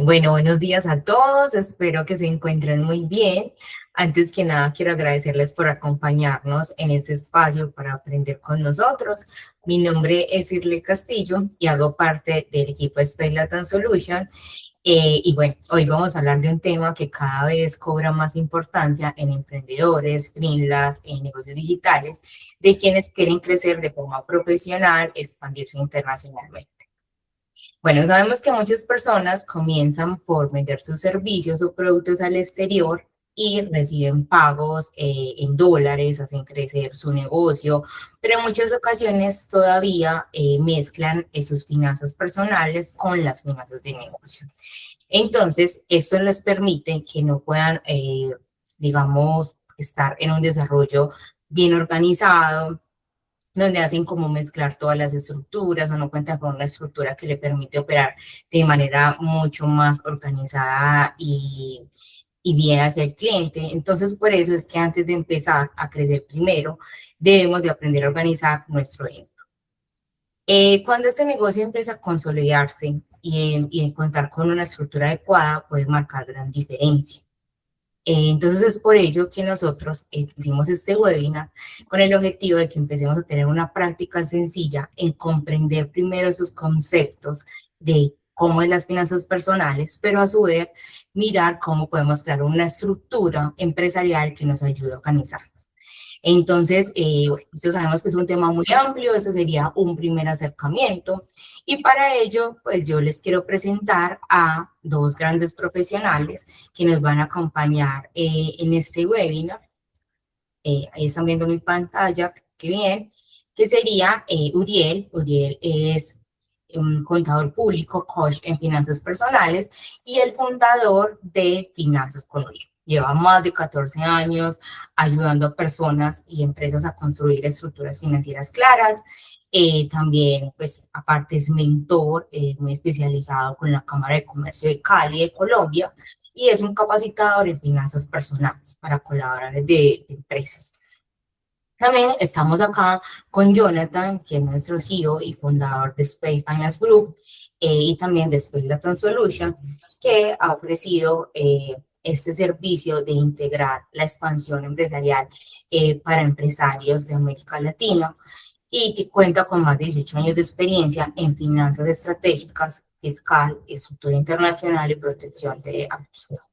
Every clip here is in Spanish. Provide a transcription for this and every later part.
Bueno, buenos días a todos, espero que se encuentren muy bien. Antes que nada, quiero agradecerles por acompañarnos en este espacio para aprender con nosotros. Mi nombre es Irle Castillo y hago parte del equipo Space Latam Solution. Y bueno, hoy vamos a hablar de un tema que cada vez cobra más importancia en emprendedores, freelance, en negocios digitales, de quienes quieren crecer de forma profesional, expandirse internacionalmente. Bueno, sabemos que muchas personas comienzan por vender sus servicios o productos al exterior y reciben pagos en dólares, hacen crecer su negocio, pero en muchas ocasiones todavía mezclan sus finanzas personales con las finanzas de negocio. Entonces, esto les permite que no puedan, digamos, estar en un desarrollo bien organizado, donde hacen como mezclar todas las estructuras o no cuentan con una estructura que le permite operar de manera mucho más organizada y bien hacia el cliente. Entonces, por eso es que antes de empezar a crecer primero, debemos de aprender a organizar nuestro dinero. Cuando este negocio empieza a consolidarse y en contar con una estructura adecuada, puede marcar gran diferencia. Entonces es por ello que nosotros hicimos este webinar con el objetivo de que empecemos a tener una práctica sencilla en comprender primero esos conceptos de cómo es las finanzas personales, pero a su vez mirar cómo podemos crear una estructura empresarial que nos ayude a organizar. Entonces, bueno, esto sabemos que es un tema muy amplio, ese sería un primer acercamiento. Y para ello, pues yo les quiero presentar a dos grandes profesionales que nos van a acompañar en este webinar. Ahí están viendo mi pantalla, qué bien, que sería Uriel. Uriel es un contador público, coach en finanzas personales y el fundador de Finanzas con Uriel. Lleva más de 14 años ayudando a personas y empresas a construir estructuras financieras claras. También, pues, aparte es mentor, muy especializado con la Cámara de Comercio de Cali, de Colombia, y es un capacitador en finanzas personales para colaboradores de empresas. También estamos acá con Jonathan, que es nuestro CEO y fundador de Space Finance Group y también de Space Latam Solution, que ha ofrecido este servicio de integrar la expansión empresarial para empresarios de América Latina y que cuenta con más de 18 años de experiencia en finanzas estratégicas, fiscal, estructura internacional y protección de activos.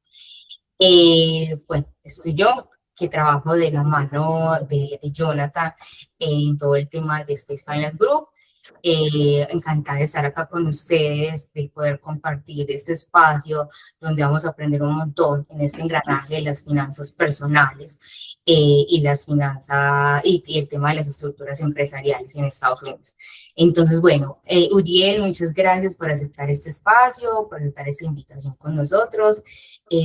Bueno, estoy yo que trabajo de la mano de Jonathan en todo el tema de Space Finance Group. Encantada de estar acá con ustedes, de poder compartir este espacio donde vamos a aprender un montón en este engranaje de las finanzas personales y las finanzas y el tema de las estructuras empresariales en Estados Unidos. Entonces, bueno, Uriel, muchas gracias por aceptar este espacio, por aceptar esta invitación con nosotros.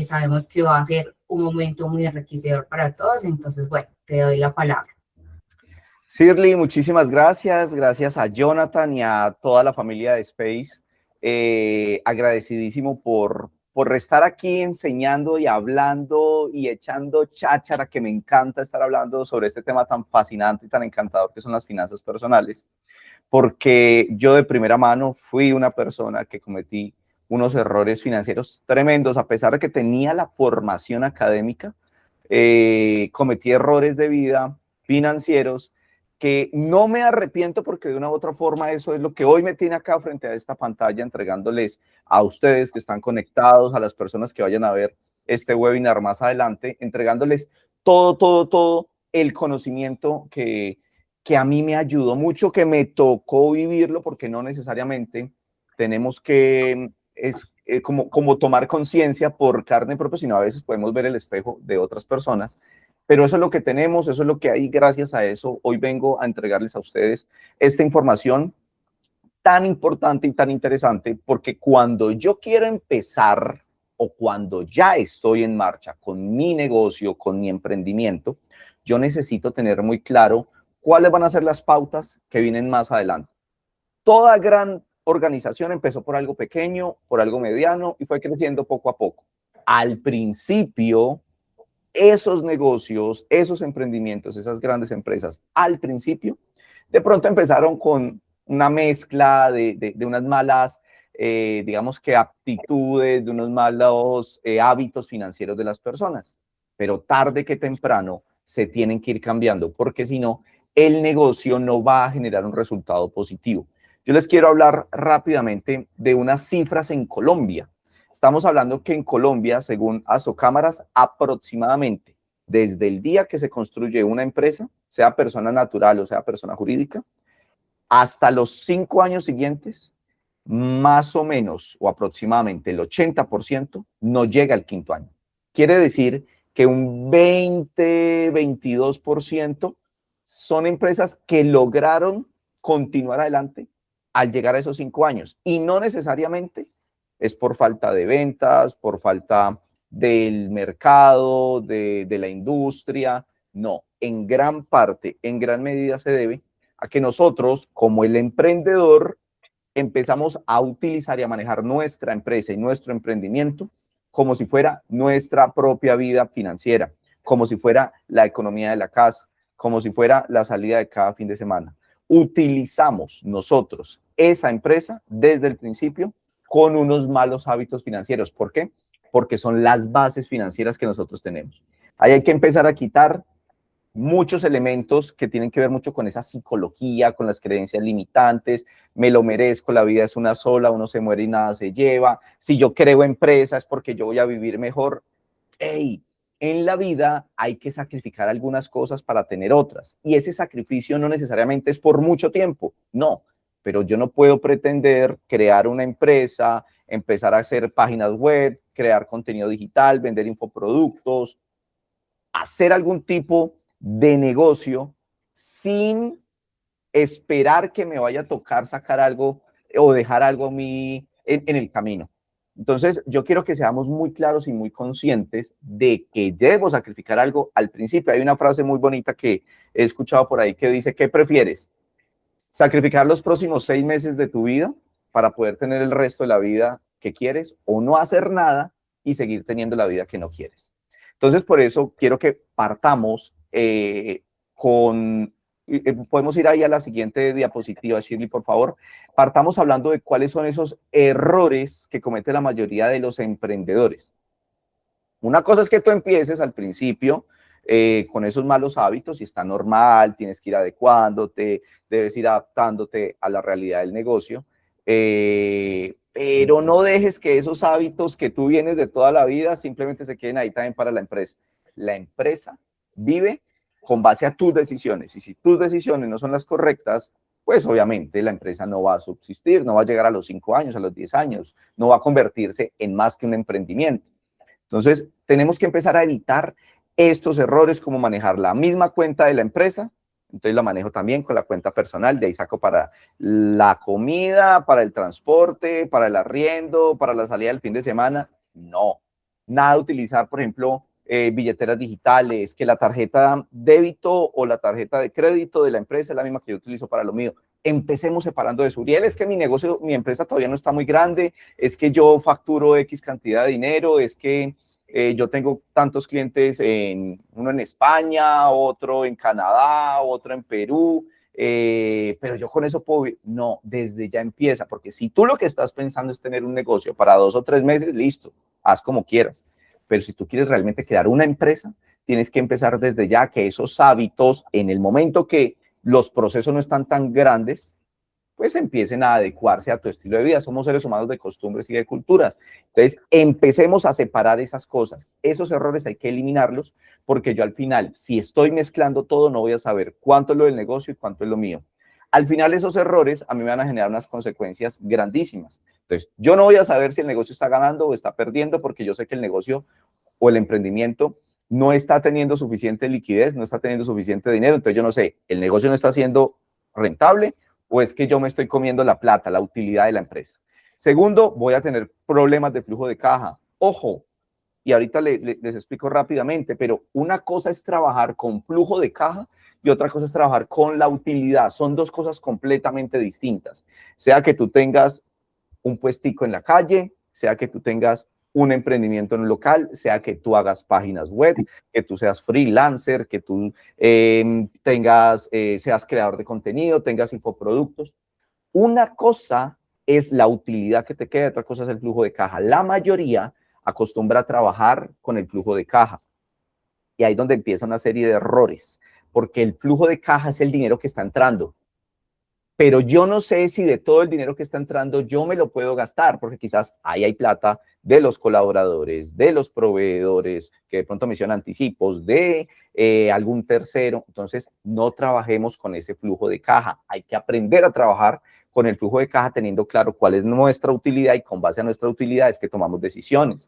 Sabemos que va a ser un momento muy enriquecedor para todos, entonces, bueno, te doy la palabra. Shirley, muchísimas gracias. Gracias a Jonathan y a toda la familia de Space. Agradecidísimo por estar aquí enseñando y hablando y echando cháchara, que me encanta estar hablando sobre este tema tan fascinante y tan encantador que son las finanzas personales, porque yo de primera mano fui una persona que cometí unos errores financieros tremendos, a pesar de que tenía la formación académica, cometí errores de vida financieros que no me arrepiento, porque de una u otra forma eso es lo que hoy me tiene acá frente a esta pantalla, entregándoles a ustedes que están conectados, a las personas que vayan a ver este webinar más adelante, entregándoles todo el conocimiento que a mí me ayudó mucho, que me tocó vivirlo, porque no necesariamente tenemos que como tomar conciencia por carne propia, sino a veces podemos ver el espejo de otras personas. Pero eso es lo que tenemos, eso es lo que hay. Gracias a eso, hoy vengo a entregarles a ustedes esta información tan importante y tan interesante, porque cuando yo quiero empezar o cuando ya estoy en marcha con mi negocio, con mi emprendimiento, yo necesito tener muy claro cuáles van a ser las pautas que vienen más adelante. Toda gran organización empezó por algo pequeño, por algo mediano y fue creciendo poco a poco. Al principio, esos negocios, esos emprendimientos, esas grandes empresas, al principio, de pronto empezaron con una mezcla de unas malas digamos que aptitudes, de unos malos hábitos financieros de las personas. Pero tarde que temprano se tienen que ir cambiando, porque si no, el negocio no va a generar un resultado positivo. Yo les quiero hablar rápidamente de unas cifras en Colombia. Estamos hablando que en Colombia, según Asocámaras, aproximadamente desde el día que se construye una empresa, sea persona natural o sea persona jurídica, hasta los 5 años siguientes, más o menos o aproximadamente el 80% no llega al quinto año. Quiere decir que un 20-22% son empresas que lograron continuar adelante al llegar a esos 5 años. Y no necesariamente es por falta de ventas, por falta del mercado, de la industria. No, en gran parte, en gran medida se debe a que nosotros, como el emprendedor, empezamos a utilizar y a manejar nuestra empresa y nuestro emprendimiento como si fuera nuestra propia vida financiera, como si fuera la economía de la casa, como si fuera la salida de cada fin de semana. Utilizamos nosotros esa empresa desde el principio con unos malos hábitos financieros. ¿Por qué? Porque son las bases financieras que nosotros tenemos. Ahí hay que empezar a quitar muchos elementos que tienen que ver mucho con esa psicología, con las creencias limitantes, me lo merezco, la vida es una sola, uno se muere y nada se lleva, si yo creo empresa es porque yo voy a vivir mejor. ¡Ey! En la vida hay que sacrificar algunas cosas para tener otras, y ese sacrificio no necesariamente es por mucho tiempo, no, pero yo no puedo pretender crear una empresa, empezar a hacer páginas web, crear contenido digital, vender infoproductos, hacer algún tipo de negocio sin esperar que me vaya a tocar sacar algo o dejar algo a mí en el camino. Entonces, yo quiero que seamos muy claros y muy conscientes de que debo sacrificar algo al principio. Hay una frase muy bonita que he escuchado por ahí que dice, ¿qué prefieres? ¿Sacrificar los próximos 6 meses de tu vida para poder tener el resto de la vida que quieres o no hacer nada y seguir teniendo la vida que no quieres? Entonces, por eso quiero que partamos podemos ir ahí a la siguiente diapositiva, Shirley, por favor. Partamos hablando de cuáles son esos errores que comete la mayoría de los emprendedores. Una cosa es que tú empieces al principio con esos malos hábitos y está normal, tienes que ir adecuándote, debes ir adaptándote a la realidad del negocio, pero no dejes que esos hábitos que tú vienes de toda la vida simplemente se queden ahí también para la empresa. La empresa vive con base a tus decisiones, y si tus decisiones no son las correctas, pues obviamente la empresa no va a subsistir, no va a llegar a los 5 años, a los 10 años, no va a convertirse en más que un emprendimiento. Entonces, tenemos que empezar a evitar estos errores, como manejar la misma cuenta de la empresa. Entonces la manejo también con la cuenta personal, de ahí saco para la comida, para el transporte, para el arriendo, para la salida del fin de semana. No, nada de utilizar, por ejemplo, billeteras digitales, que la tarjeta débito o la tarjeta de crédito de la empresa es la misma que yo utilizo para lo mío. Empecemos separando eso. Uriel, es que mi negocio, mi empresa todavía no está muy grande, es que yo facturo X cantidad de dinero, es que yo tengo tantos clientes, uno en España, otro en Canadá, otro en Perú, pero yo con eso puedo... No, desde ya empieza, porque si tú lo que estás pensando es tener un negocio para 2 o 3 meses, listo, haz como quieras. Pero si tú quieres realmente crear una empresa, tienes que empezar desde ya, que esos hábitos, en el momento que los procesos no están tan grandes, pues empiecen a adecuarse a tu estilo de vida. Somos seres humanos de costumbres y de culturas. Entonces, empecemos a separar esas cosas. Esos errores hay que eliminarlos, porque yo al final, si estoy mezclando todo, no voy a saber cuánto es lo del negocio y cuánto es lo mío. Al final, esos errores a mí me van a generar unas consecuencias grandísimas. Entonces, yo no voy a saber si el negocio está ganando o está perdiendo, porque yo sé que el negocio o el emprendimiento no está teniendo suficiente liquidez, no está teniendo suficiente dinero. Entonces, yo no sé, el negocio no está siendo rentable, o es que yo me estoy comiendo la plata, la utilidad de la empresa. Segundo, voy a tener problemas de flujo de caja. Ojo, y ahorita les explico rápidamente, pero una cosa es trabajar con flujo de caja y otra cosa es trabajar con la utilidad. Son dos cosas completamente distintas. Sea que tú tengas un puestico en la calle, sea que tú tengas un emprendimiento en un local, sea que tú hagas páginas web, que tú seas freelancer, que tú seas creador de contenido, tengas infoproductos. Una cosa es la utilidad que te queda, otra cosa es el flujo de caja. La mayoría acostumbra a trabajar con el flujo de caja. Y ahí es donde empieza una serie de errores, porque el flujo de caja es el dinero que está entrando. Pero yo no sé si de todo el dinero que está entrando yo me lo puedo gastar, porque quizás ahí hay plata de los colaboradores, de los proveedores, que de pronto mencionan anticipos, de algún tercero. Entonces, no trabajemos con ese flujo de caja. Hay que aprender a trabajar con el flujo de caja teniendo claro cuál es nuestra utilidad y con base a nuestra utilidad es que tomamos decisiones.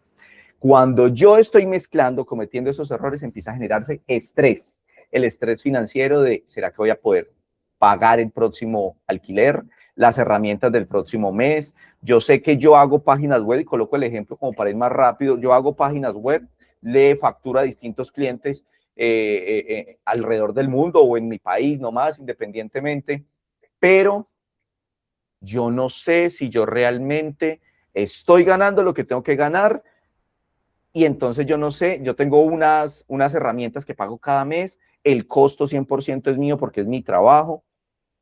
Cuando yo estoy mezclando, cometiendo esos errores, empieza a generarse estrés. El estrés financiero de, ¿será que voy a poder pagar el próximo alquiler, las herramientas del próximo mes? Yo sé que yo hago páginas web y coloco el ejemplo como para ir más rápido. Yo hago páginas web, le facturo a distintos clientes alrededor del mundo o en mi país nomás, independientemente, pero yo no sé si yo realmente estoy ganando lo que tengo que ganar y entonces yo no sé, yo tengo unas herramientas que pago cada mes, el costo 100% es mío porque es mi trabajo,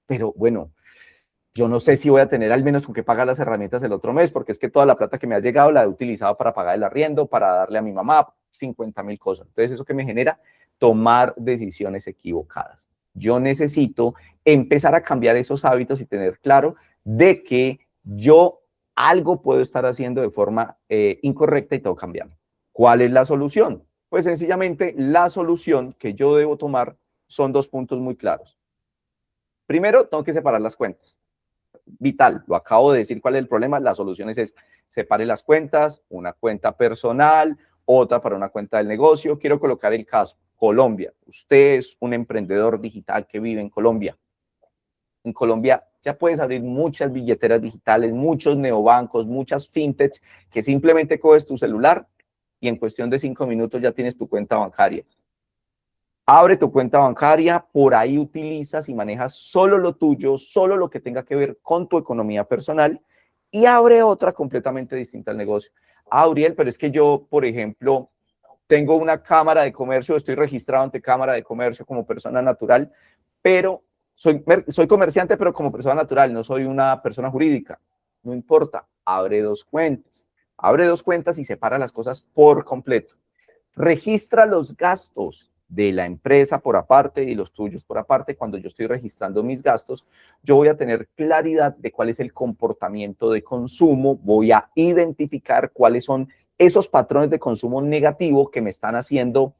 pero bueno, yo no sé si voy a tener al menos con qué pagar las herramientas el otro mes, porque es que toda la plata que me ha llegado la he utilizado para pagar el arriendo, para darle a mi mamá 50,000 cosas. Entonces, ¿eso que me genera? Tomar decisiones equivocadas. Yo necesito empezar a cambiar esos hábitos y tener claro de que yo algo puedo estar haciendo de forma incorrecta y tengo que cambiarlo. ¿Cuál es la solución? Pues sencillamente la solución que yo debo tomar son dos puntos muy claros. Primero, tengo que separar las cuentas. Vital, lo acabo de decir, ¿cuál es el problema? La solución es separe las cuentas, una cuenta personal, otra para una cuenta del negocio. Quiero colocar el caso, Colombia. Usted es un emprendedor digital que vive en Colombia. En Colombia ya puedes abrir muchas billeteras digitales, muchos neobancos, muchas fintechs que simplemente coges tu celular y en cuestión de 5 minutos ya tienes tu cuenta bancaria. Abre tu cuenta bancaria, por ahí utilizas y manejas solo lo tuyo, solo lo que tenga que ver con tu economía personal y abre otra completamente distinta al negocio. Ah, Uriel, pero es que yo, por ejemplo, tengo una cámara de comercio, estoy registrado ante cámara de comercio como persona natural, pero soy comerciante, pero como persona natural, no soy una persona jurídica. No importa, abre dos cuentas. Abre dos cuentas y separa las cosas por completo. Registra los gastos de la empresa por aparte y los tuyos por aparte. Cuando yo estoy registrando mis gastos, yo voy a tener claridad de cuál es el comportamiento de consumo, voy a identificar cuáles son esos patrones de consumo negativo que me están haciendo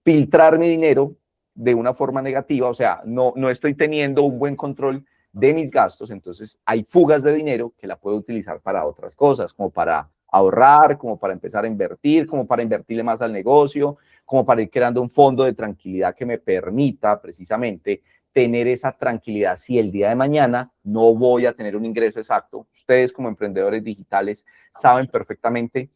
filtrar mi dinero de una forma negativa, o sea, no estoy teniendo un buen control de mis gastos, entonces hay fugas de dinero que la puedo utilizar para otras cosas, como para ahorrar, como para empezar a invertir, como para invertirle más al negocio, como para ir creando un fondo de tranquilidad que me permita precisamente tener esa tranquilidad si el día de mañana no voy a tener un ingreso exacto. Ustedes como emprendedores digitales saben perfectamente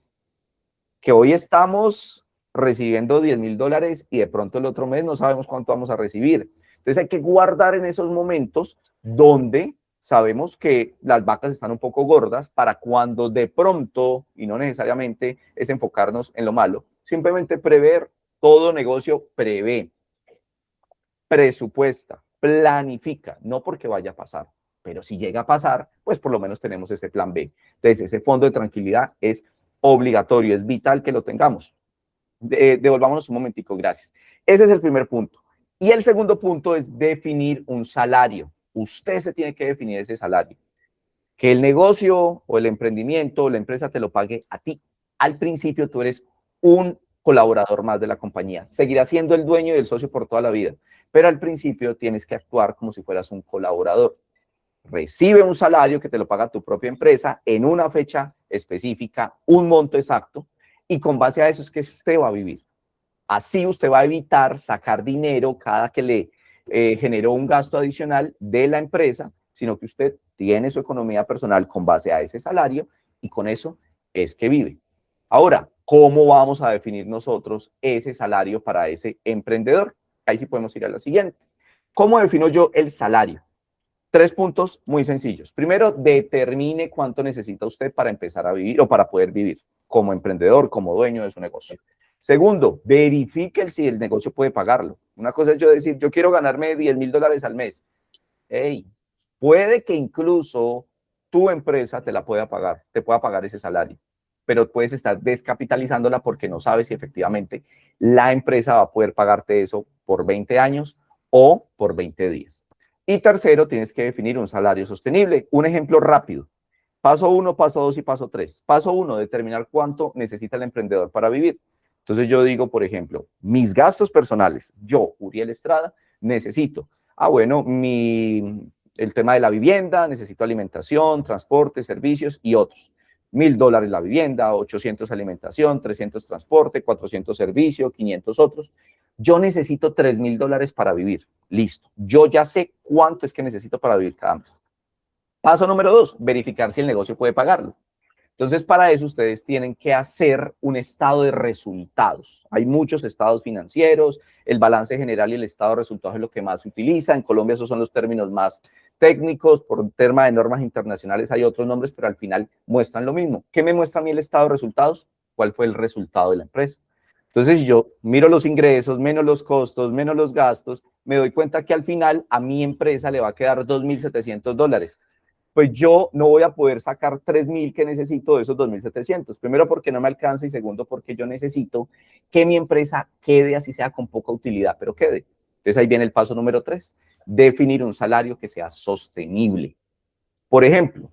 que hoy estamos recibiendo $10,000 y de pronto el otro mes no sabemos cuánto vamos a recibir. Entonces hay que guardar en esos momentos donde sabemos que las vacas están un poco gordas para cuando de pronto, y no necesariamente es enfocarnos en lo malo, simplemente prever, todo negocio prevé, presupuesta, planifica, no porque vaya a pasar, pero si llega a pasar, pues por lo menos tenemos ese plan B. Entonces ese fondo de tranquilidad es obligatorio, es vital que lo tengamos. Devolvámonos un momentico, gracias. Ese es el primer punto. Y el segundo punto es definir un salario. Usted se tiene que definir ese salario. Que el negocio o el emprendimiento o la empresa te lo pague a ti. Al principio tú eres un colaborador más de la compañía. Seguirás siendo el dueño y el socio por toda la vida, pero al principio tienes que actuar como si fueras un colaborador. Recibe un salario que te lo paga tu propia empresa en una fecha específica, un monto exacto, y con base a eso es que usted va a vivir. Así usted va a evitar sacar dinero cada que le generó un gasto adicional de la empresa, sino que usted tiene su economía personal con base a ese salario y con eso es que vive. Ahora, ¿cómo vamos a definir nosotros ese salario para ese emprendedor? Ahí sí podemos ir a la siguiente. ¿Cómo defino yo el salario? 3 puntos muy sencillos. Primero, determine cuánto necesita usted para empezar a vivir o para poder vivir como emprendedor, como dueño de su negocio. Segundo, verifique si el negocio puede pagarlo. Una cosa es yo decir, yo quiero ganarme $10,000 al mes. Hey, puede que incluso tu empresa te pueda pagar ese salario, pero puedes estar descapitalizándola porque no sabes si efectivamente la empresa va a poder pagarte eso por 20 años o por 20 días. Y tercero, tienes que definir un salario sostenible. Un ejemplo rápido. Paso 1, paso 2 y paso 3. Paso 1, determinar cuánto necesita el emprendedor para vivir. Entonces yo digo, por ejemplo, mis gastos personales, yo, Uriel Estrada, necesito, bueno, el tema de la vivienda, necesito alimentación, transporte, servicios y otros. $1,000 la vivienda, 800 alimentación, 300 transporte, 400 servicio, 500 otros. Yo necesito $3,000 para vivir. Listo. Yo ya sé cuánto es que necesito para vivir cada mes. Paso número 2, verificar si el negocio puede pagarlo. Entonces, para eso ustedes tienen que hacer un estado de resultados. Hay muchos estados financieros, el balance general y el estado de resultados es lo que más se utiliza. En Colombia esos son los términos más técnicos. Por un tema de normas internacionales hay otros nombres, pero al final muestran lo mismo. ¿Qué me muestra a mí el estado de resultados? ¿Cuál fue el resultado de la empresa? Entonces yo miro los ingresos, menos los costos, menos los gastos, me doy cuenta que al final a mi empresa le va a quedar $2,700. Pues yo no voy a poder sacar 3,000 que necesito de esos 2,700. Primero porque no me alcanza y segundo porque yo necesito que mi empresa quede, así sea con poca utilidad, pero quede. Entonces ahí viene el paso número 3, definir un salario que sea sostenible. Por ejemplo,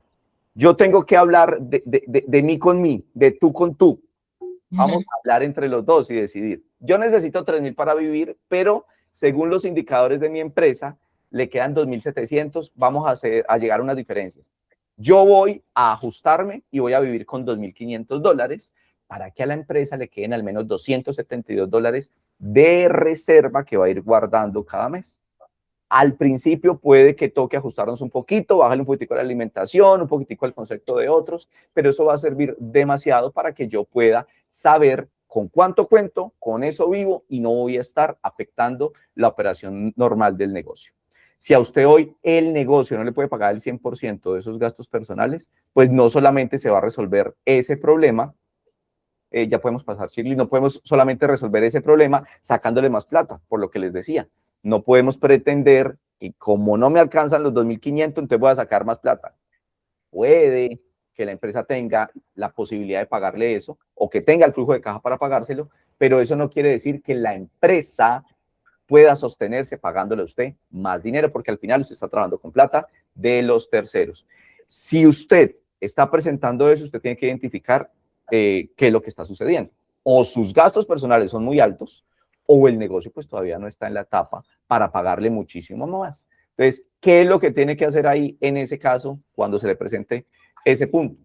yo tengo que hablar de mí con mí, de tú con tú. Vamos a hablar entre los dos y decidir. Yo necesito 3,000 para vivir, pero según los indicadores de mi empresa, le quedan 2,700, vamos a llegar a unas diferencias. Yo voy a ajustarme y voy a vivir con $2,500 para que a la empresa le queden al menos $272 de reserva que va a ir guardando cada mes. Al principio puede que toque ajustarnos un poquito, bajarle un poquitico a la alimentación, un poquitico al concepto de otros, pero eso va a servir demasiado para que yo pueda saber con cuánto cuento, con eso vivo y no voy a estar afectando la operación normal del negocio. Si a usted hoy el negocio no le puede pagar el 100% de esos gastos personales, pues no solamente se va a resolver ese problema, ya podemos pasar, Shirley, no podemos solamente resolver ese problema sacándole más plata, por lo que les decía. No podemos pretender que como no me alcanzan los 2,500, entonces voy a sacar más plata. Puede que la empresa tenga la posibilidad de pagarle eso o que tenga el flujo de caja para pagárselo, pero eso no quiere decir que la empresa pueda sostenerse pagándole a usted más dinero, porque al final usted está trabajando con plata de los terceros. Si usted está presentando eso, usted tiene que identificar qué es lo que está sucediendo. O sus gastos personales son muy altos, o el negocio pues todavía no está en la etapa para pagarle muchísimo más. Entonces, ¿qué es lo que tiene que hacer ahí en ese caso cuando se le presente ese punto?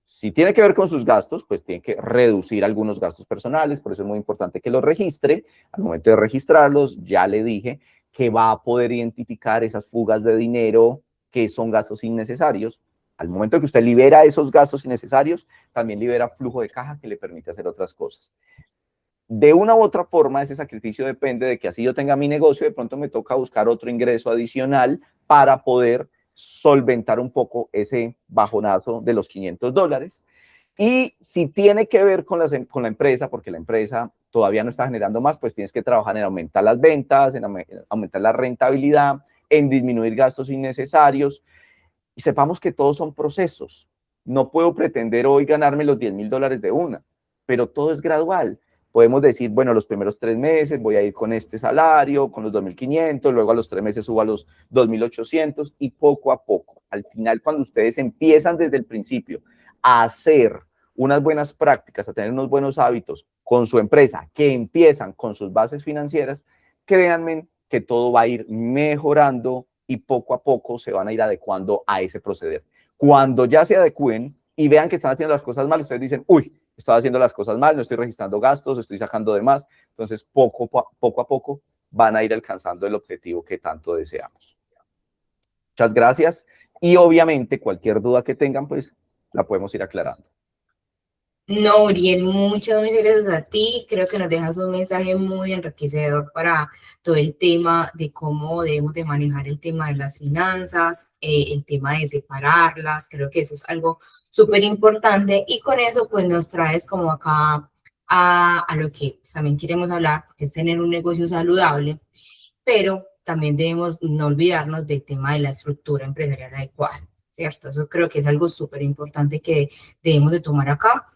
Si tiene que ver con sus gastos, pues tiene que reducir algunos gastos personales, por eso es muy importante que los registre. Al momento de registrarlos, ya le dije que va a poder identificar esas fugas de dinero que son gastos innecesarios. Al momento que usted libera esos gastos innecesarios, también libera flujo de caja que le permite hacer otras cosas. De una u otra forma, ese sacrificio depende de que así yo tenga mi negocio, de pronto me toca buscar otro ingreso adicional para poder solventar un poco ese bajonazo de los $500. Y si tiene que ver con la empresa, porque la empresa todavía no está generando más, pues tienes que trabajar en aumentar las ventas, en aumentar la rentabilidad, en disminuir gastos innecesarios. Y sepamos que todos son procesos. No puedo pretender hoy ganarme los $10,000 de una, pero todo es gradual. Podemos decir, bueno, los primeros 3 meses voy a ir con este salario, con los 2,500, luego a los 3 meses subo a los 2,800 y poco a poco. Al final, cuando ustedes empiezan desde el principio a hacer unas buenas prácticas, a tener unos buenos hábitos con su empresa, que empiezan con sus bases financieras, créanme que todo va a ir mejorando y poco a poco se van a ir adecuando a ese proceder. Cuando ya se adecúen y vean que están haciendo las cosas mal, ustedes dicen, uy, estaba haciendo las cosas mal, no estoy registrando gastos, estoy sacando de más. Entonces, poco a poco van a ir alcanzando el objetivo que tanto deseamos. Muchas gracias. Y obviamente, cualquier duda que tengan, pues la podemos ir aclarando. No, Uriel, muchas gracias a ti. Creo que nos dejas un mensaje muy enriquecedor para todo el tema de cómo debemos de manejar el tema de las finanzas, el tema de separarlas. Creo que eso es algo súper importante y con eso pues nos traes como acá a lo que pues, también queremos hablar, que es tener un negocio saludable, pero también debemos no olvidarnos del tema de la estructura empresarial adecuada. ¿cierto? Eso creo que es algo súper importante que debemos de tomar acá,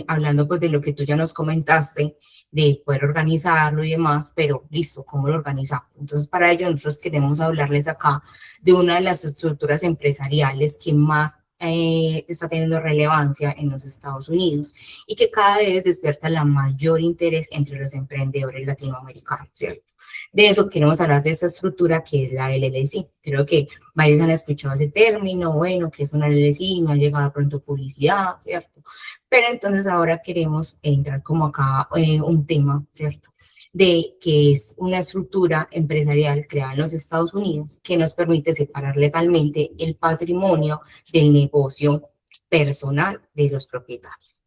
hablando pues de lo que tú ya nos comentaste, de poder organizarlo y demás, pero listo, ¿cómo lo organizamos? Entonces, para ello nosotros queremos hablarles acá de una de las estructuras empresariales que más está teniendo relevancia en los Estados Unidos y que cada vez despierta la mayor interés entre los emprendedores latinoamericanos, ¿cierto? De eso queremos hablar de esa estructura que es la LLC. Creo que varios han escuchado ese término, bueno, que es una LLC, no ha llegado pronto publicidad, ¿cierto? Pero entonces ahora queremos entrar como acá un tema, ¿cierto? De que es una estructura empresarial creada en los Estados Unidos que nos permite separar legalmente el patrimonio del negocio personal de los propietarios.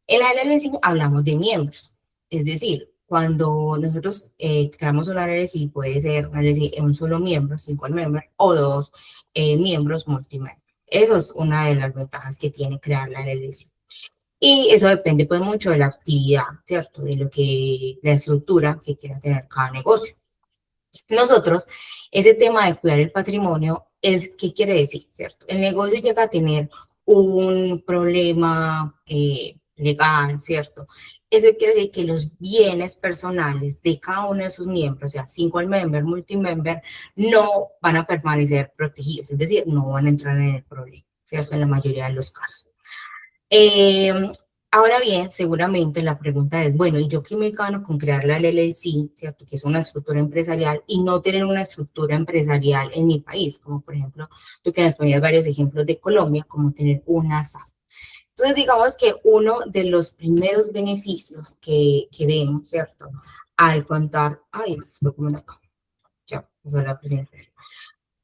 En la LLC hablamos de miembros, es decir, cuando nosotros creamos una LLC, puede ser una LLC en un solo miembro, single member, o dos miembros multimember. Eso es una de las ventajas que tiene crear la LLC. Y eso depende pues mucho de la actividad, ¿cierto? De lo que, la estructura que quiera tener cada negocio. Nosotros, ese tema de cuidar el patrimonio es, ¿qué quiere decir, cierto? El negocio llega a tener un problema legal, ¿cierto? Eso quiere decir que los bienes personales de cada uno de sus miembros, o sea, single member, multimember, no van a permanecer protegidos, es decir, no van a entrar en el problema, ¿cierto? En la mayoría de los casos. Eh, Ahora bien, seguramente la pregunta es, bueno, ¿y yo qué me gano con crear la LLC, ¿cierto? Que es una estructura empresarial y no tener una estructura empresarial en mi país, como por ejemplo, tú que nos ponías varios ejemplos de Colombia, como tener una SAS. Entonces, digamos que uno de los primeros beneficios que vemos, ¿cierto? Al contar, ay, se lo comen acá, ya, eso es la presentación.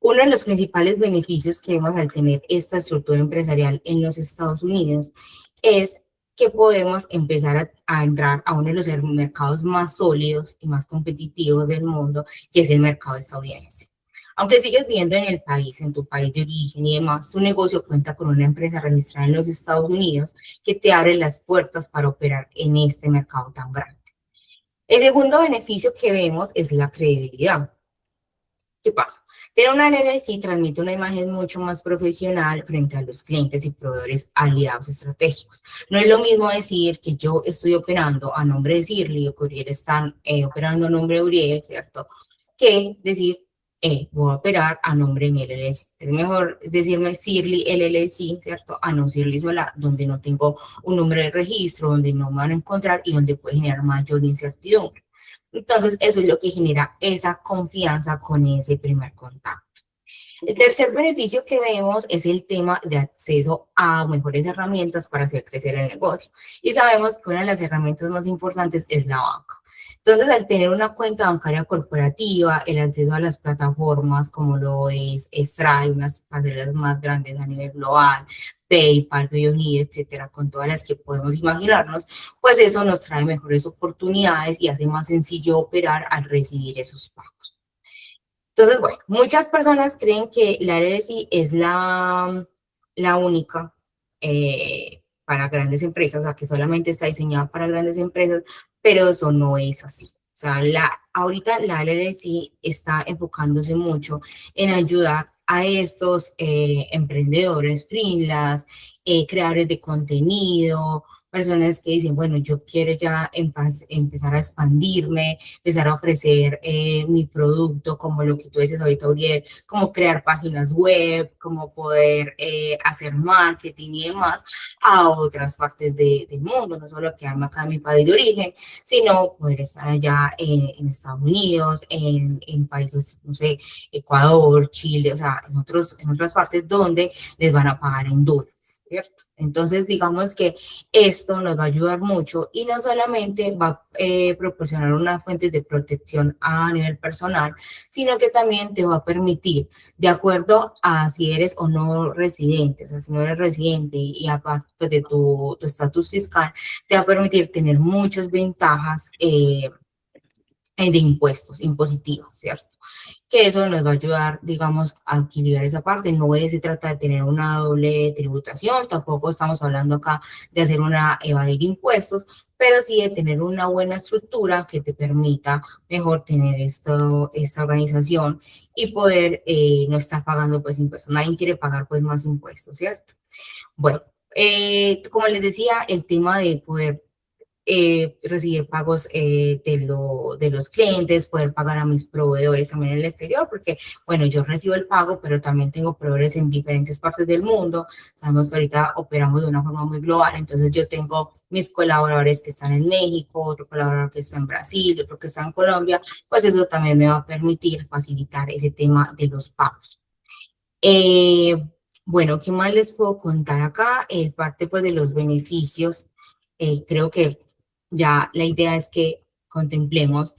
Uno de los principales beneficios que vemos al tener esta estructura empresarial en los Estados Unidos es que podemos empezar a entrar a uno de los mercados más sólidos y más competitivos del mundo, que es el mercado estadounidense. Aunque sigues viviendo en el país, en tu país de origen y demás, tu negocio cuenta con una empresa registrada en los Estados Unidos que te abre las puertas para operar en este mercado tan grande. El segundo beneficio que vemos es la credibilidad. ¿Qué pasa? Tener una LLC transmite una imagen mucho más profesional frente a los clientes y proveedores aliados estratégicos. No es lo mismo decir que yo estoy operando a nombre de Sirly o que Uriel está operando a nombre de Uriel, ¿cierto? Que decir, voy a operar a nombre de mi LLC. Es mejor decirme Sirly LLC, ¿cierto? A no Sirly sola, donde no tengo un número de registro, donde no me van a encontrar y donde puede generar mayor incertidumbre. Entonces, eso es lo que genera esa confianza con ese primer contacto. El tercer beneficio que vemos es el tema de acceso a mejores herramientas para hacer crecer el negocio. Y sabemos que una de las herramientas más importantes es la banca. Entonces, al tener una cuenta bancaria corporativa, el acceso a las plataformas como lo es Stripe, unas pasarelas más grandes a nivel global, PayPal, Payoneer, etcétera, con todas las que podemos imaginarnos, pues eso nos trae mejores oportunidades y hace más sencillo operar al recibir esos pagos. Entonces, bueno, muchas personas creen que la LLC es la única para grandes empresas, o sea, que solamente está diseñada para grandes empresas, pero eso no es así. O sea, ahorita la LLC está enfocándose mucho en ayudar a estos emprendedores, freelance, creadores de contenido, personas que dicen, bueno, yo quiero ya empezar a expandirme, empezar a ofrecer mi producto, como lo que tú dices ahorita, Uriel, como crear páginas web, como poder hacer marketing y demás a otras partes del mundo, no solo quedarme acá en mi país de origen, sino poder estar allá en Estados Unidos, en países, no sé, Ecuador, Chile, o sea, en otras partes donde les van a pagar en dólares, ¿cierto? Entonces, digamos que esto nos va a ayudar mucho y no solamente va a proporcionar una fuente de protección a nivel personal, sino que también te va a permitir, de acuerdo a si eres o no residente, o sea, si no eres residente y aparte pues, de tu estatus fiscal, te va a permitir tener muchas ventajas de impuestos, impositivos, ¿cierto? Que eso nos va a ayudar, digamos, a equilibrar esa parte. No se trata de tener una doble tributación, tampoco estamos hablando acá de hacer una evadir impuestos, pero sí de tener una buena estructura que te permita mejor tener esta organización y poder no estar pagando pues impuestos. Nadie quiere pagar pues más impuestos, ¿cierto? Bueno, como les decía, el tema de poder recibir pagos de los clientes, poder pagar a mis proveedores también en el exterior, porque, bueno, yo recibo el pago, pero también tengo proveedores en diferentes partes del mundo. Sabemos que ahorita operamos de una forma muy global, entonces yo tengo mis colaboradores que están en México, otro colaborador que está en Brasil, otro que está en Colombia, pues eso también me va a permitir facilitar ese tema de los pagos. Eh, bueno, ¿qué más les puedo contar acá? El parte pues de los beneficios. Creo que ya la idea es que contemplemos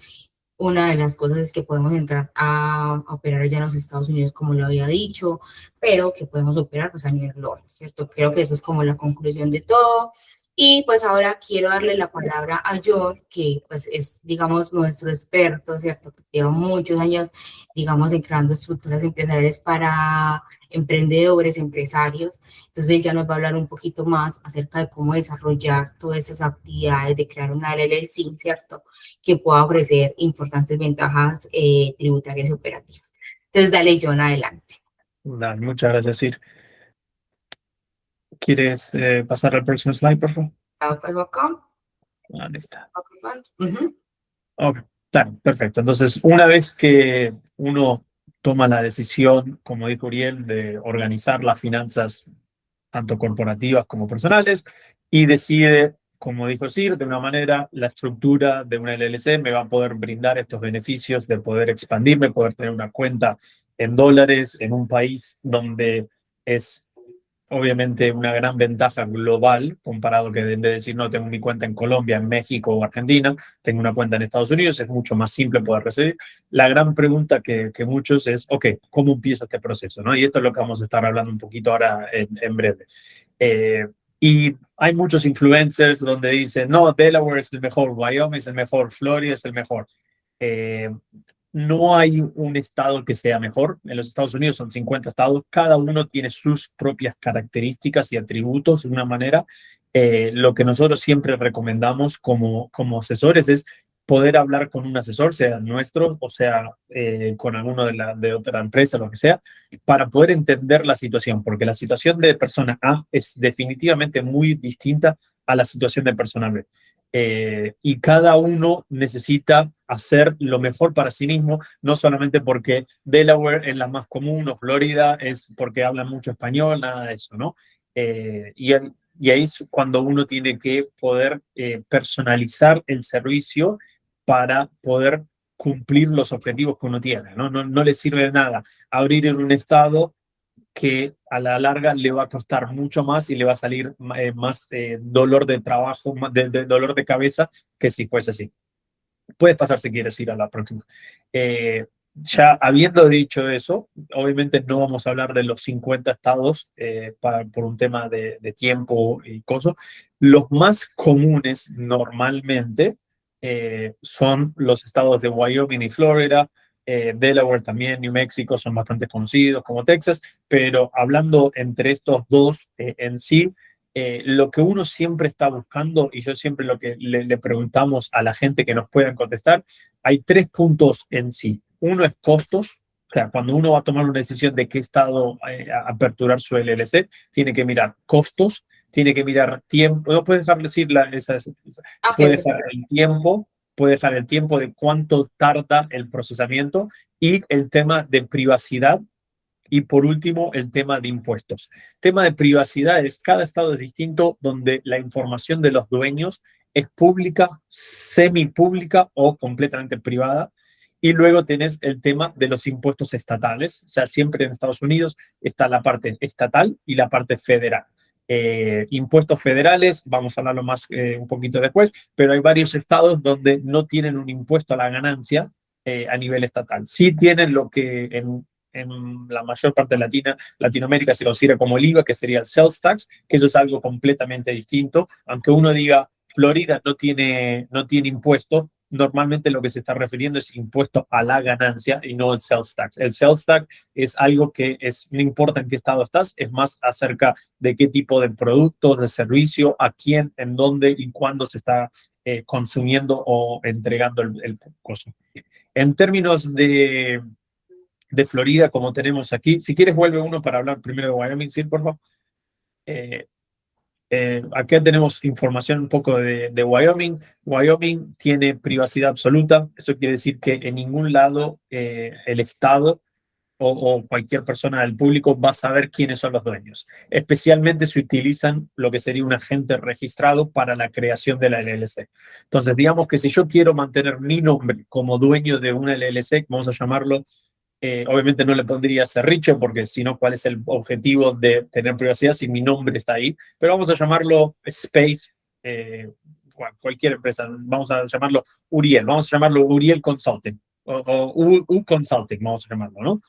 una de las cosas es que podemos entrar a operar allá en los Estados Unidos, como lo había dicho, pero que podemos operar pues a nivel global, ¿cierto? Creo que eso es como la conclusión de todo. Y pues ahora quiero darle la palabra a John, que pues es, digamos, nuestro experto, ¿cierto? Que lleva muchos años, digamos, en creando estructuras empresariales para emprendedores, empresarios. Entonces él ya nos va a hablar un poquito más acerca de cómo desarrollar todas esas actividades de crear una LLC, ¿cierto? Que pueda ofrecer importantes ventajas tributarias y operativas. Entonces, dale, John, adelante. Dale, muchas gracias, Sir. ¿Quieres pasar al próximo slide, por favor? Pues acá. Ahí está. Ujú. Ok, está, perfecto. Entonces, una vez que uno toma la decisión, como dijo Uriel, de organizar las finanzas tanto corporativas como personales, y decide, como dijo Sir, de una manera, la estructura de una LLC me va a poder brindar estos beneficios de poder expandirme, poder tener una cuenta en dólares en un país donde es obviamente una gran ventaja global comparado que en vez de decir no tengo mi cuenta en Colombia, en México o Argentina, tengo una cuenta en Estados Unidos, es mucho más simple poder recibir. La gran pregunta que muchos es, ok, ¿cómo empiezo este proceso? ¿No? Y esto es lo que vamos a estar hablando un poquito ahora en breve. Y hay muchos influencers donde dicen, no, Delaware es el mejor, Wyoming es el mejor, Florida es el mejor. Eh, no hay un estado que sea mejor. En los Estados Unidos son 50 estados, cada uno tiene sus propias características y atributos de una manera. Lo que nosotros siempre recomendamos como asesores es poder hablar con un asesor, sea nuestro o sea con alguno de otra empresa, lo que sea, para poder entender la situación, porque la situación de persona A es definitivamente muy distinta a la situación de persona B. Y cada uno necesita hacer lo mejor para sí mismo, no solamente porque Delaware es la más común o Florida es porque hablan mucho español, nada de eso, ¿no? Y ahí es cuando uno tiene que poder personalizar el servicio para poder cumplir los objetivos que uno tiene, ¿no? No le sirve de nada abrir en un estado que a la larga le va a costar mucho más y le va a salir más dolor de trabajo, más de dolor de cabeza que si fuese así. Puedes pasar si quieres ir a la próxima. Ya habiendo dicho eso, obviamente no vamos a hablar de los 50 estados por un tema de tiempo y cosas. Los más comunes normalmente son los estados de Wyoming y Florida, Delaware también, New Mexico son bastante conocidos como Texas, pero hablando entre estos dos en sí, lo que uno siempre está buscando, y yo siempre lo que le preguntamos a la gente que nos puedan contestar, hay tres puntos en sí. Uno es costos, o sea, cuando uno va a tomar una decisión de qué estado aperturar su LLC, tiene que mirar costos, tiene que mirar tiempo, no puede dejar decir puede Okay. dejar el tiempo, puede dejar el tiempo de cuánto tarda el procesamiento y el tema de privacidad y por último, el tema de impuestos. Tema de privacidad es, cada estado es distinto, donde la información de los dueños es pública, semipública o completamente privada. Y luego tenés el tema de los impuestos estatales. O sea, siempre en Estados Unidos está la parte estatal y la parte federal. Impuestos federales, vamos a hablarlo más un poquito después, pero hay varios estados donde no tienen un impuesto a la ganancia a nivel estatal. Sí tienen lo que en la mayor parte de Latinoamérica se considera como el IVA, que sería el sales tax, que eso es algo completamente distinto. Aunque uno diga Florida no tiene impuesto, normalmente lo que se está refiriendo es impuesto a la ganancia y no el sales tax. El sales tax es algo que no importa en qué estado estás, es más acerca de qué tipo de productos, de servicio, a quién, en dónde y cuándo se está consumiendo o entregando el costo. En términos de Florida, como tenemos aquí. Si quieres, vuelve uno para hablar primero de Wyoming, sí, por favor. Acá tenemos información un poco de Wyoming. Wyoming tiene privacidad absoluta. Eso quiere decir que en ningún lado el Estado o cualquier persona del público va a saber quiénes son los dueños. Especialmente si utilizan lo que sería un agente registrado para la creación de la LLC. Entonces, digamos que si yo quiero mantener mi nombre como dueño de una LLC, vamos a llamarlo, obviamente no le pondría Cerriche, porque si no, ¿cuál es el objetivo de tener privacidad si mi nombre está ahí? Pero vamos a llamarlo Space, cualquier empresa, vamos a llamarlo Uriel, vamos a llamarlo Uriel Consulting, o U Consulting, vamos a llamarlo, ¿no?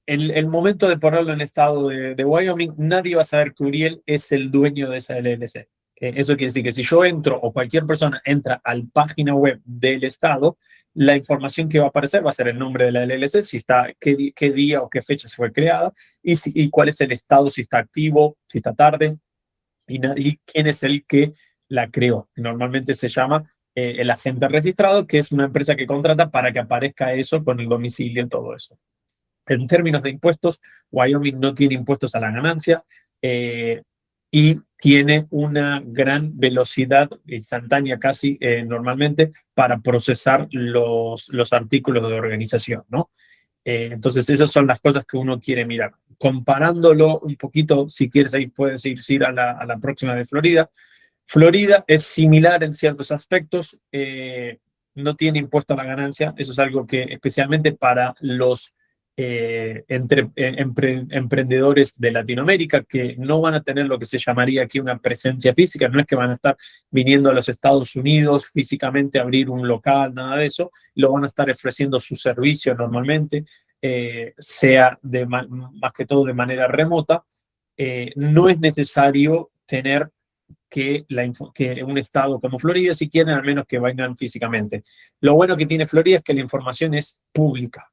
El momento de ponerlo en estado de Wyoming, nadie va a saber que Uriel es el dueño de esa LLC. Eso quiere decir que si yo entro o cualquier persona entra a la página web del estado, la información que va a aparecer va a ser el nombre de la LLC, si está, qué día o qué fecha se fue creada y cuál es el estado, si está activo, si está tarde y quién es el que la creó. Normalmente se llama el agente registrado, que es una empresa que contrata para que aparezca eso con el domicilio y todo eso. En términos de impuestos, Wyoming no tiene impuestos a la ganancia y tiene una gran velocidad instantánea casi normalmente para procesar los artículos de organización, ¿no? Entonces esas son las cosas que uno quiere mirar. Comparándolo un poquito, si quieres ahí puedes ir a la próxima de Florida. Florida es similar en ciertos aspectos, no tiene impuesto a la ganancia, eso es algo que especialmente para los emprendedores de Latinoamérica que no van a tener lo que se llamaría aquí una presencia física, no es que van a estar viniendo a los Estados Unidos físicamente a abrir un local, nada de eso, lo van a estar ofreciendo su servicio normalmente, sea más que todo de manera remota. No es necesario tener que un estado como Florida, si quieren, al menos que vengan físicamente. Lo bueno que tiene Florida es que la información es pública.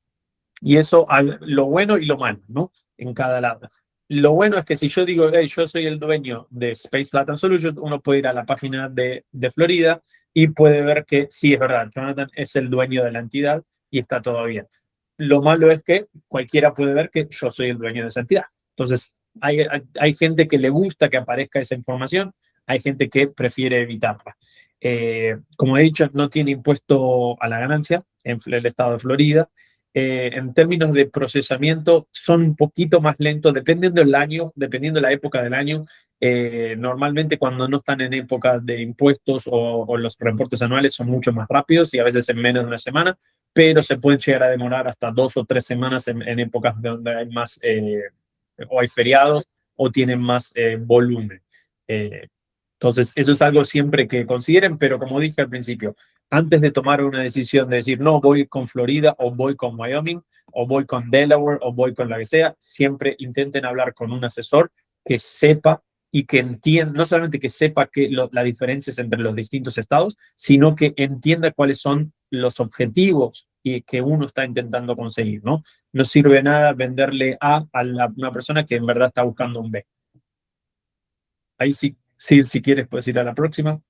Y eso, lo bueno y lo malo, ¿no? En cada lado. Lo bueno es que si yo digo, hey, yo soy el dueño de Space Latam Solutions, uno puede ir a la página de Florida y puede ver que sí, es verdad, Jonathan es el dueño de la entidad y está todo bien. Lo malo es que cualquiera puede ver que yo soy el dueño de esa entidad. Entonces, hay gente que le gusta que aparezca esa información, hay gente que prefiere evitarla. Como he dicho, no tiene impuesto a la ganancia en el estado de Florida. En términos de procesamiento, son un poquito más lentos, dependiendo del año, dependiendo de la época del año. Normalmente cuando no están en época de impuestos o los reportes anuales son mucho más rápidos y a veces en menos de una semana, pero se pueden llegar a demorar hasta 2 o 3 semanas en épocas donde hay más o hay feriados o tienen más volumen. Entonces, eso es algo siempre que consideren, pero como dije al principio, antes de tomar una decisión de decir, no, voy con Florida o voy con Wyoming o voy con Delaware o voy con la que sea, siempre intenten hablar con un asesor que sepa y que entienda, no solamente que sepa las diferencias entre los distintos estados, sino que entienda cuáles son los objetivos y que uno está intentando conseguir, ¿no? No sirve nada venderle una persona que en verdad está buscando un B. Ahí sí, si quieres puedes ir a la próxima.